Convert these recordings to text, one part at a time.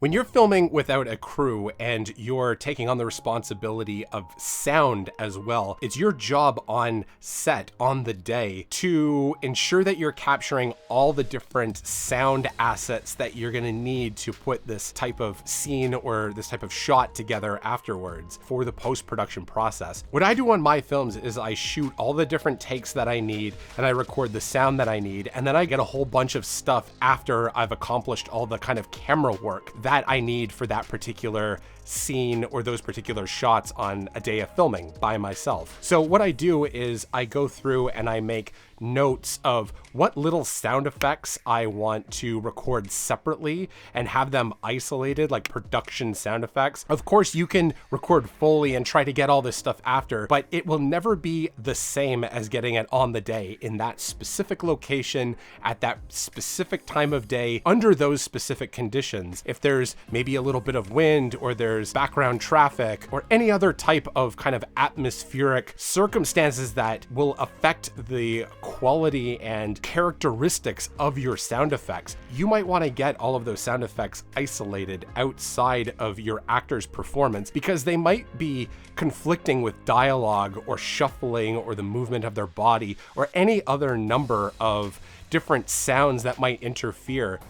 When you're filming without a crew and you're taking on the responsibility of sound as well, it's your job on set, on the day, to ensure that you're capturing all the different sound assets that you're gonna need to put this type of scene or this type of shot together afterwards for the post-production process. What I do on my films is I shoot all the different takes that I need and I record the sound that I need, and then I get a whole bunch of stuff after I've accomplished all the kind of camera work that I need for that particular scene or those particular shots on a day of filming by myself. So what I do is I go through and I make notes of what little sound effects I want to record separately and have them isolated, like production sound effects. Of course, you can record Foley and try to get all this stuff after, but it will never be the same as getting it on the day in that specific location at that specific time of day under those specific conditions. If there's maybe a little bit of wind or there's background traffic or any other type of kind of atmospheric circumstances that will affect the quality and characteristics of your sound effects, you might want to get all of those sound effects isolated outside of your actor's performance because they might be conflicting with dialogue or shuffling or the movement of their body or any other number of different sounds that might interfere.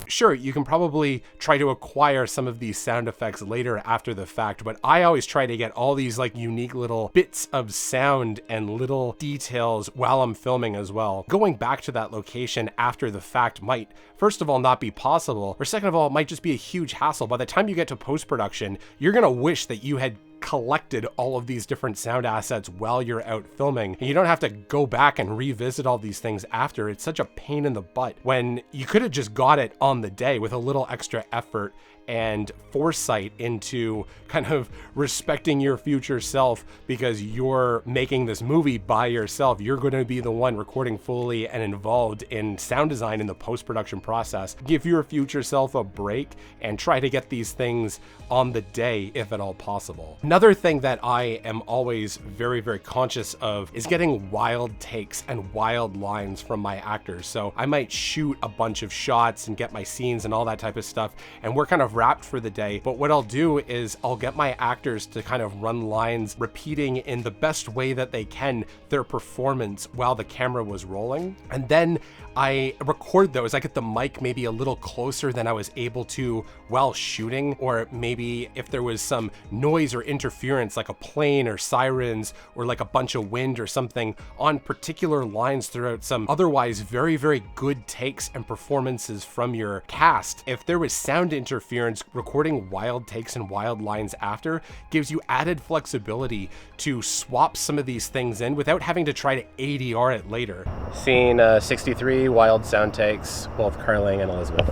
Sure, you can probably try to acquire some of these sound effects later after the fact, but I always try to get all these like unique little bits of sound and little details while I'm filming as well. Going back to that location after the fact might, first of all, not be possible, or second of all, it might just be a huge hassle. By the time you get to post-production, you're gonna wish that you had collected all of these different sound assets while you're out filming, and you don't have to go back and revisit all these things after. It's such a pain in the butt when you could have just got it on the day with a little extra effort and foresight into kind of respecting your future self because you're making this movie by yourself. You're going to be the one recording fully and involved in sound design in the post-production process. Give your future self a break and try to get these things on the day if at all possible. Another thing that I am always very, very conscious of is getting wild takes and wild lines from my actors. So I might shoot a bunch of shots and get my scenes and all that type of stuff, and we're kind of wrapped for the day. But what I'll do is I'll get my actors to kind of run lines repeating in the best way that they can their performance while the camera was rolling. And then I record those. I get the mic maybe a little closer than I was able to while shooting, or maybe if there was some noise or interference like a plane or sirens or like a bunch of wind or something on particular lines throughout some otherwise very, very good takes and performances from your cast. If there was sound interference, recording wild takes and wild lines after gives you added flexibility to swap some of these things in without having to try to ADR it later. Scene 63, wild sound takes, both Carling and Elizabeth.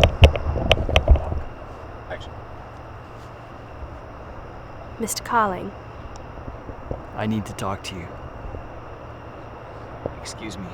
Action. Mr. Carling. I need to talk to you. Excuse me.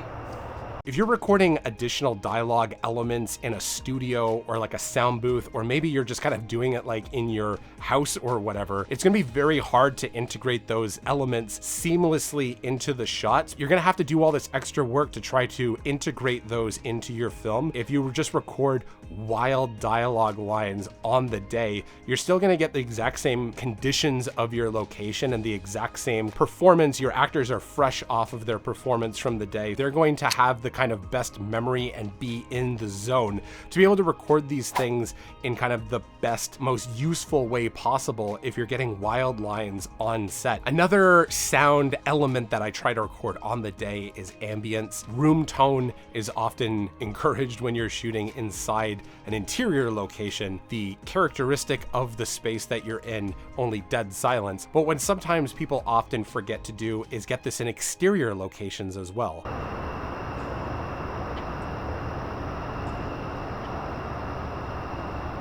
If you're recording additional dialogue elements in a studio or like a sound booth, or maybe you're just kind of doing it like in your house or whatever, it's gonna be very hard to integrate those elements seamlessly into the shots. You're gonna have to do all this extra work to try to integrate those into your film. If you just record wild dialogue lines on the day, you're still gonna get the exact same conditions of your location and the exact same performance. Your actors are fresh off of their performance from the day. They're going to have the kind of best memory and be in the zone to be able to record these things in kind of the best, most useful way possible if you're getting wild lines on set. Another sound element that I try to record on the day is ambience. Room tone is often encouraged when you're shooting inside an interior location, the characteristic of the space that you're in, only dead silence. But what sometimes people often forget to do is get this in exterior locations as well.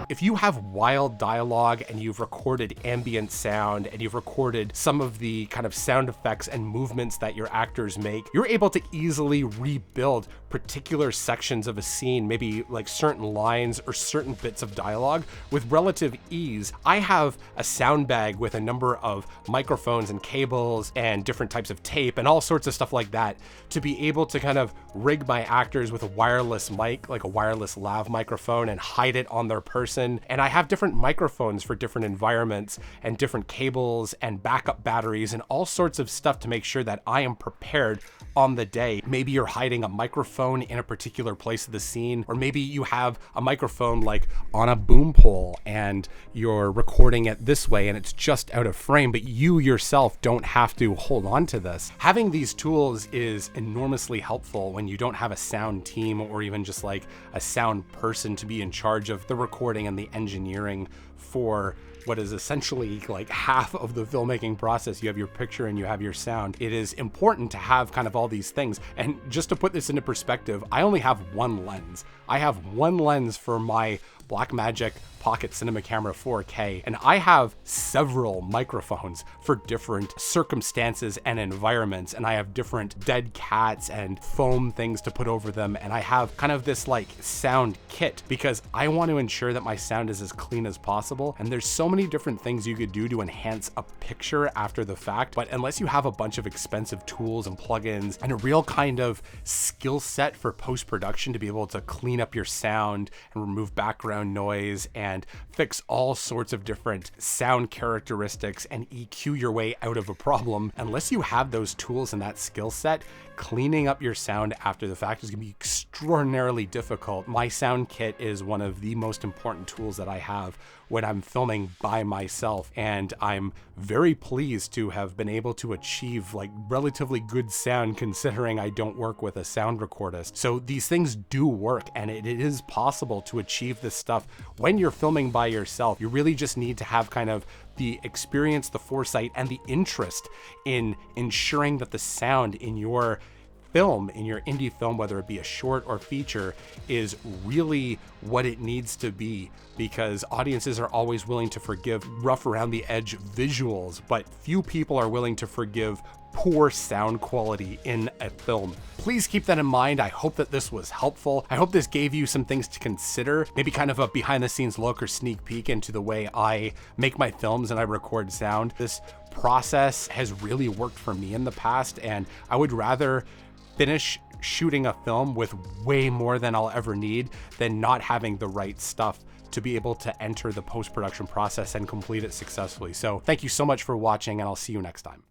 if you have wild dialogue and you've recorded ambient sound and you've recorded some of the kind of sound effects and movements that your actors make, you're able to easily rebuild particular sections of a scene, maybe like certain lines or certain bits of dialogue with relative ease. I have a sound bag with a number of microphones and cables and different types of tape and all sorts of stuff like that to be able to kind of rig my actors with a wireless mic, like a wireless lav microphone, and hide it on their person. And I have different microphones for different environments and different cables and backup batteries and all sorts of stuff to make sure that I am prepared on the day. Maybe you're hiding a microphone in a particular place of the scene, or maybe you have a microphone like on a boom pole and you're recording it this way and it's just out of frame, but you yourself don't have to hold on to this. Having these tools is enormously helpful when you don't have a sound team or even just like a sound person to be in charge of the recording and the engineering for what is essentially like half of the filmmaking process. You have your picture and you have your sound. It is important to have kind of all these things. And just to put this into perspective, I only have one lens. I have one lens for my Blackmagic Pocket Cinema Camera 4K, and I have several microphones for different circumstances and environments, and I have different dead cats and foam things to put over them, and I have kind of this like sound kit because I want to ensure that my sound is as clean as possible. And there's so many different things you could do to enhance a picture after the fact, but unless you have a bunch of expensive tools and plugins and a real kind of skill set for post-production to be able to clean up your sound and remove background noise and fix all sorts of different sound characteristics and EQ your way out of a problem, unless you have those tools and that skill set, cleaning up your sound after the fact is going to be extraordinarily difficult. My sound kit is one of the most important tools that I have when I'm filming by myself, and I'm very pleased to have been able to achieve like relatively good sound considering I don't work with a sound recordist. So these things do work, and it is possible to achieve this stuff when you're filming by yourself. You really just need to have kind of the experience, the foresight, and the interest in ensuring that the sound in your film, in your indie film, whether it be a short or feature, is really what it needs to be, because audiences are always willing to forgive rough around the edge visuals, but few people are willing to forgive poor sound quality in a film. Please keep that in mind. I hope that this was helpful. I hope this gave you some things to consider, maybe kind of a behind the scenes look or sneak peek into the way I make my films and I record sound. This process has really worked for me in the past, and I would rather finish shooting a film with way more than I'll ever need than not having the right stuff to be able to enter the post-production process and complete it successfully. So thank you so much for watching, and I'll see you next time.